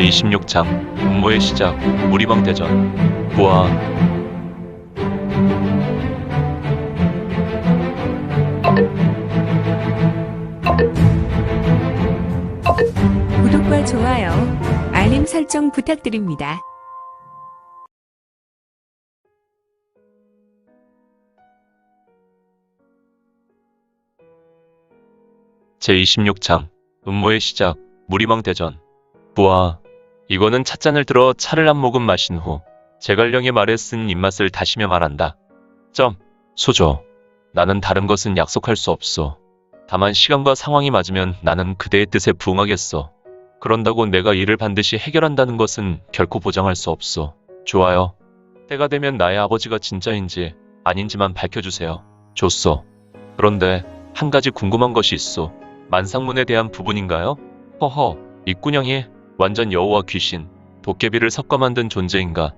제26장 음모의 시작 무리방 대전 부하 구독과 좋아요, 알림 설정 부탁드립니다. 제26장 음모의 시작 무리방 대전 부하 이거는 찻잔을 들어 차를 한 모금 마신 후 제갈령의 말에 쓴 입맛을 다시며 말한다. 소조 나는 다른 것은 약속할 수 없소. 다만 시간과 상황이 맞으면 나는 그대의 뜻에 부응하겠소. 그런다고 내가 이를 반드시 해결한다는 것은 결코 보장할 수 없소. 좋아요. 때가 되면 나의 아버지가 진짜인지 아닌지만 밝혀주세요. 좋소. 그런데 한 가지 궁금한 것이 있소. 만상문에 대한 부분인가요? 허허, 이꾼형이 완전 여우와 귀신, 도깨비를 섞어 만든 존재인가?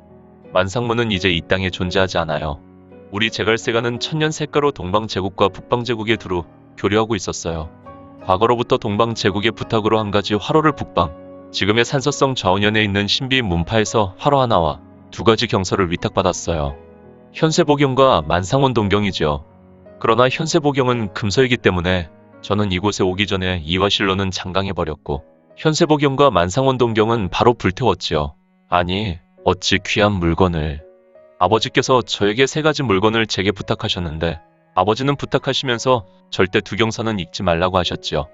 만상문은 이제 이 땅에 존재하지 않아요. 우리 제갈세가는 천년색가로 동방제국과 북방제국에 두루 교류하고 있었어요. 과거로부터 동방제국의 부탁으로 한 가지 화로를 북방, 지금의 산서성 좌우년에 있는 신비 문파에서 화로 하나와 두 가지 경서를 위탁받았어요. 현세보경과 만상원 동경이죠. 그러나 현세보경은 금서이기 때문에 저는 이곳에 오기 전에 이화실로는 장강해버렸고 현세보경과 만상원 동경은 바로 불태웠지요. 아니, 어찌 귀한 물건을. 아버지께서 저에게 세 가지 물건을 제게 부탁하셨는데 아버지는 부탁하시면서 절대 두 경서는 읽지 말라고 하셨지요.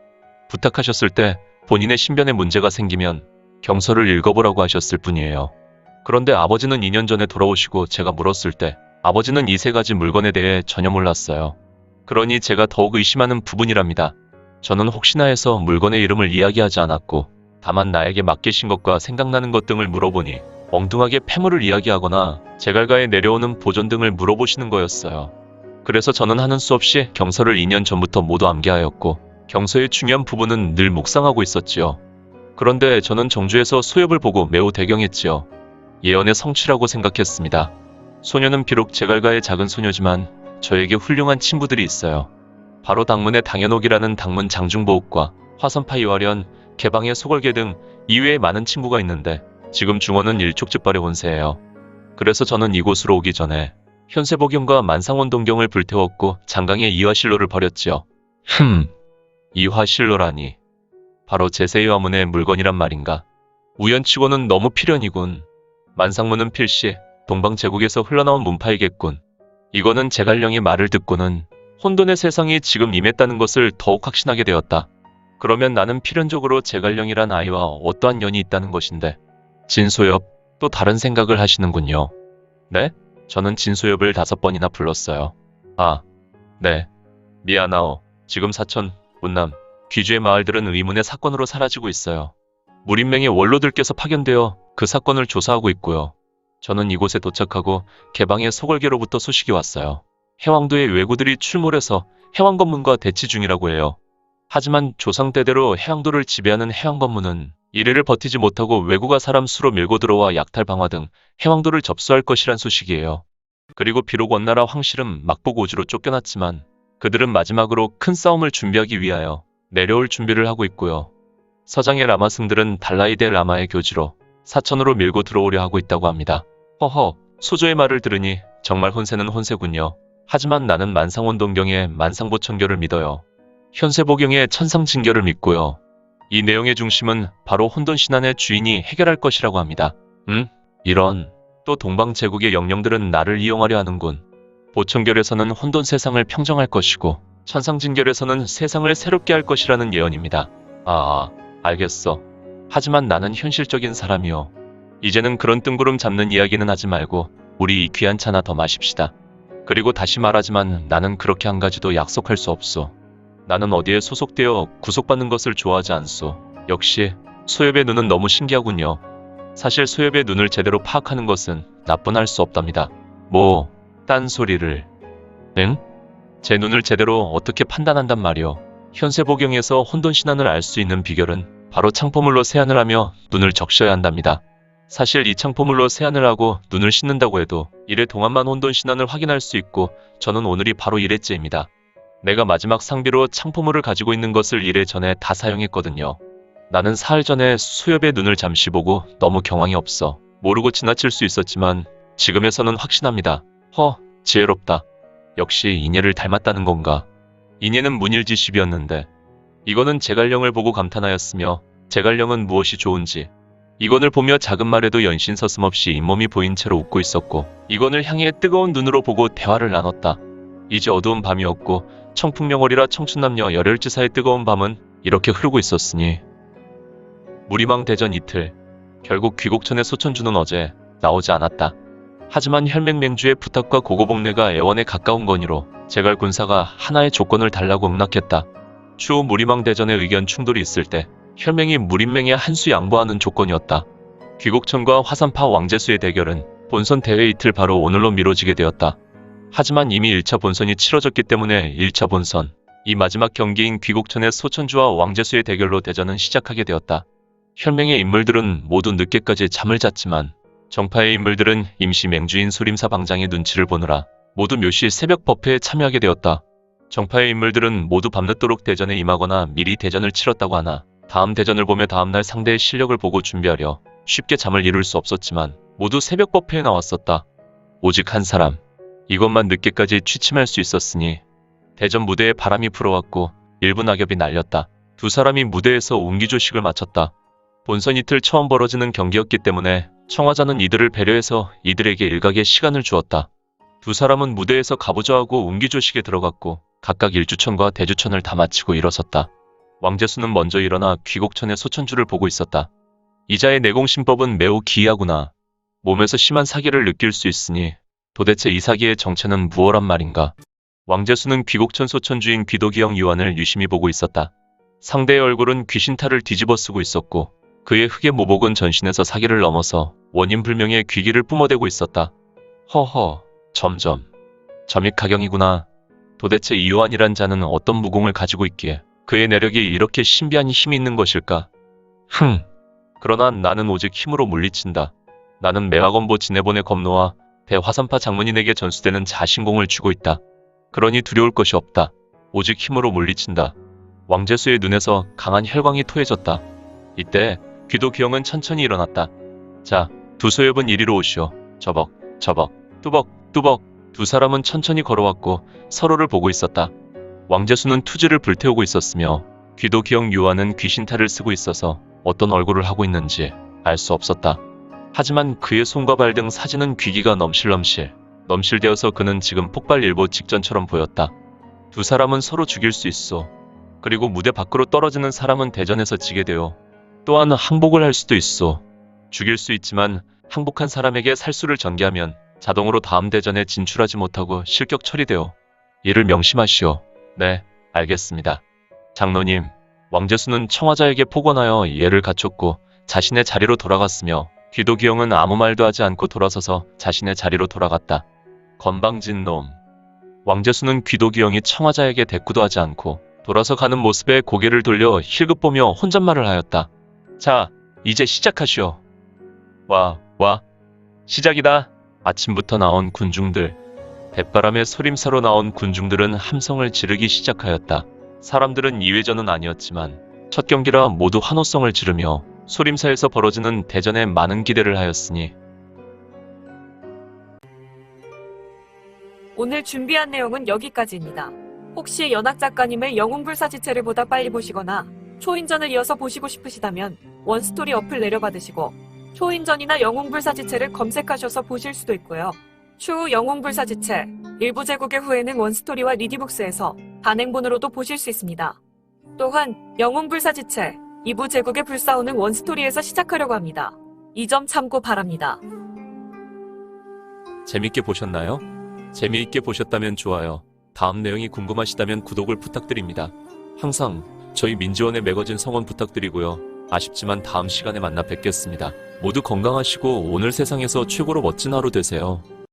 부탁하셨을 때 본인의 신변에 문제가 생기면 경서를 읽어보라고 하셨을 뿐이에요. 그런데 아버지는 2년 전에 돌아오시고 제가 물었을 때 아버지는 이 세 가지 물건에 대해 전혀 몰랐어요. 그러니 제가 더욱 의심하는 부분이랍니다. 저는 혹시나 해서 물건의 이름을 이야기하지 않았고 다만 나에게 맡기신 것과 생각나는 것 등을 물어보니 엉뚱하게 폐물을 이야기하거나 제갈가에 내려오는 보존 등을 물어보시는 거였어요. 그래서 저는 하는 수 없이 경서를 2년 전부터 모두 암기하였고 경서의 중요한 부분은 늘 묵상하고 있었지요. 그런데 저는 정주에서 소엽을 보고 매우 대경했지요. 예언의 성취라고 생각했습니다. 소녀는 비록 제갈가의 작은 소녀지만 저에게 훌륭한 친구들이 있어요. 바로 당문의 당연옥이라는 당문 장중보옥과 화선파 이화련, 개방의 소걸개 등 이외에 많은 친구가 있는데 지금 중원은 일촉즉발의 혼세예요. 그래서 저는 이곳으로 오기 전에 현세보경과 만상원 동경을 불태웠고 장강의 이화실로를 버렸지요. 이화실로라니. 바로 제세의 화문의 물건이란 말인가. 우연치고는 너무 필연이군. 만상문은 필시 동방제국에서 흘러나온 문파이겠군. 이거는 제갈령의 말을 듣고는 혼돈의 세상이 지금 임했다는 것을 더욱 확신하게 되었다. 그러면 나는 필연적으로 제갈령이란 아이와 어떠한 연이 있다는 것인데. 진소엽, 또 다른 생각을 하시는군요. 네? 저는 진소엽을 5번이나 불렀어요. 아, 네. 미안하오. 지금 사천, 운남, 귀주의 마을들은 의문의 사건으로 사라지고 있어요. 무린맹의 원로들께서 파견되어 그 사건을 조사하고 있고요. 저는 이곳에 도착하고 개방의 소걸개로부터 소식이 왔어요. 해왕도의 왜구들이 출몰해서 해왕검문과 대치 중이라고 해요. 하지만 조상대대로 해왕도를 지배하는 해왕검문은 이래를 버티지 못하고 왜구가 사람 수로 밀고 들어와 약탈 방화 등 해왕도를 접수할 것이란 소식이에요. 그리고 비록 원나라 황실은 막복오주로 쫓겨났지만 그들은 마지막으로 큰 싸움을 준비하기 위하여 내려올 준비를 하고 있고요. 서장의 라마승들은 달라이데 라마의 교지로 사천으로 밀고 들어오려 하고 있다고 합니다. 허허, 소조의 말을 들으니 정말 혼세는 혼세군요. 하지만 나는 만상원 동경의 만상보천결을 믿어요. 현세보경의 천상징결을 믿고요. 이 내용의 중심은 바로 혼돈신안의 주인이 해결할 것이라고 합니다. 이런, 또 동방제국의 영령들은 나를 이용하려 하는군. 보천결에서는 혼돈 세상을 평정할 것이고 천상징결에서는 세상을 새롭게 할 것이라는 예언입니다. 알겠어. 하지만 나는 현실적인 사람이요. 이제는 그런 뜬구름 잡는 이야기는 하지 말고 우리 이 귀한 차나 더 마십시다. 그리고 다시 말하지만 나는 그렇게 한 가지도 약속할 수 없소. 나는 어디에 소속되어 구속받는 것을 좋아하지 않소. 역시 소엽의 눈은 너무 신기하군요. 사실 소엽의 눈을 제대로 파악하는 것은 나뿐 할 수 없답니다. 딴소리를. 응? 제 눈을 제대로 어떻게 판단한단 말이오. 현세보경에서 혼돈신안을 알 수 있는 비결은 바로 창포물로 세안을 하며 눈을 적셔야 한답니다. 사실 이 창포물로 세안을 하고 눈을 씻는다고 해도 이래 동안만 혼돈신안을 확인할 수 있고 저는 오늘이 바로 이래째입니다. 내가 마지막 상비로 창포물을 가지고 있는 것을 이래 전에 다 사용했거든요. 나는 사흘 전에 수엽의 눈을 잠시 보고 너무 경황이 없어 모르고 지나칠 수 있었지만 지금에서는 확신합니다. 지혜롭다. 역시 인예를 닮았다는 건가. 인예는 문일지십이었는데 이거는 제갈령을 보고 감탄하였으며 제갈령은 무엇이 좋은지 이건을 보며 작은 말에도 연신 서슴없이 잇몸이 보인 채로 웃고 있었고 이건을 향해 뜨거운 눈으로 보고 대화를 나눴다. 이제 어두운 밤이었고 청풍명월이라 청춘남녀 열혈지사의 뜨거운 밤은 이렇게 흐르고 있었으니 무리망 대전 이틀 결국 귀곡천의 소천주는 어제 나오지 않았다. 하지만 혈맹맹주의 부탁과 고고복례가 애원에 가까운 건의로 제갈 군사가 하나의 조건을 달라고 응낙했다. 추후 무리망 대전의 의견 충돌이 있을 때 혈맹이 무림맹에 한 수 양보하는 조건이었다. 귀곡천과 화산파 왕제수의 대결은 본선 대회 이틀 바로 오늘로 미뤄지게 되었다. 하지만 이미 1차 본선이 치러졌기 때문에 1차 본선, 이 마지막 경기인 귀곡천의 소천주와 왕제수의 대결로 대전은 시작하게 되었다. 혈맹의 인물들은 모두 늦게까지 잠을 잤지만 정파의 인물들은 임시 맹주인 소림사 방장의 눈치를 보느라 모두 묘시 새벽 법회에 참여하게 되었다. 정파의 인물들은 모두 밤늦도록 대전에 임하거나 미리 대전을 치렀다고 하나 다음 대전을 보며 다음날 상대의 실력을 보고 준비하려 쉽게 잠을 이룰 수 없었지만 모두 새벽 법회에 나왔었다. 오직 한 사람, 이것만 늦게까지 취침할 수 있었으니 대전 무대에 바람이 불어왔고 일부 낙엽이 날렸다. 두 사람이 무대에서 운기조식을 마쳤다. 본선 이틀 처음 벌어지는 경기였기 때문에 청화자는 이들을 배려해서 이들에게 일각의 시간을 주었다. 두 사람은 무대에서 가부좌하고 운기조식에 들어갔고 각각 일주천과 대주천을 다 마치고 일어섰다. 왕제수는 먼저 일어나 귀곡천의 소천주를 보고 있었다. 이자의 내공신법은 매우 기이하구나. 몸에서 심한 사기를 느낄 수 있으니 도대체 이 사기의 정체는 무엇란 말인가. 왕제수는 귀곡천 소천주인 귀도기영 유한을 유심히 보고 있었다. 상대의 얼굴은 귀신탈을 뒤집어 쓰고 있었고 그의 흑의 모복은 전신에서 사기를 넘어서 원인불명의 귀기를 뿜어대고 있었다. 점점. 점이 가경이구나. 도대체 이 유한이란 자는 어떤 무공을 가지고 있기에 그의 내력이 이렇게 신비한 힘이 있는 것일까? 그러나 나는 오직 힘으로 물리친다. 나는 매화건보 진해본의 검노와 대화산파 장문인에게 전수되는 자신공을 쥐고 있다. 그러니 두려울 것이 없다. 오직 힘으로 물리친다. 왕제수의 눈에서 강한 혈광이 토해졌다. 이때 귀도기영은 천천히 일어났다. 자, 두 소엽은 이리로 오시오. 저벅, 뚜벅. 두 사람은 천천히 걸어왔고 서로를 보고 있었다. 왕제수는 투지를 불태우고 있었으며 귀도기영 유한은 귀신탈을 쓰고 있어서 어떤 얼굴을 하고 있는지 알 수 없었다. 하지만 그의 손과 발 등 사지는 귀기가 넘실되어서 그는 지금 폭발일보 직전처럼 보였다. 두 사람은 서로 죽일 수 있어. 그리고 무대 밖으로 떨어지는 사람은 대전에서 지게 되어 또한 항복을 할 수도 있어. 죽일 수 있지만 항복한 사람에게 살수를 전개하면 자동으로 다음 대전에 진출하지 못하고 실격 처리되어. 이를 명심하시오. 네, 알겠습니다. 장로님, 왕제수는 청화자에게 폭언하여 예를 갖췄고 자신의 자리로 돌아갔으며 귀도기영은 아무 말도 하지 않고 돌아서서 자신의 자리로 돌아갔다. 건방진 놈. 왕제수는 귀도기영이 청화자에게 대꾸도 하지 않고 돌아서 가는 모습에 고개를 돌려 힐끗 보며 혼잣말을 하였다. 자, 이제 시작하시오. 와, 시작이다. 아침부터 나온 군중들. 대바람에 소림사로 나온 군중들은 함성을 지르기 시작하였다. 사람들은 2회전은 아니었지만 첫 경기라 모두 환호성을 지르며 소림사에서 벌어지는 대전에 많은 기대를 하였으니 오늘 준비한 내용은 여기까지입니다. 혹시 연학 작가님의 영웅불사지체를 보다 빨리 보시거나 초인전을 이어서 보시고 싶으시다면 원스토리 어플 내려받으시고 초인전이나 영웅불사지체를 검색하셔서 보실 수도 있고요. 추후 영웅불사지체 일부 제국의 후에는 원스토리와 리디북스에서 단행본으로도 보실 수 있습니다. 또한 영웅불사지체 2부 제국의 불사오는 원스토리에서 시작하려고 합니다. 이 점 참고 바랍니다. 재밌게 보셨나요? 재미있게 보셨다면 좋아요. 다음 내용이 궁금하시다면 구독을 부탁드립니다. 항상 저희 민지원의 매거진 성원 부탁드리고요. 아쉽지만 다음 시간에 만나 뵙겠습니다. 모두 건강하시고 오늘 세상에서 최고로 멋진 하루 되세요.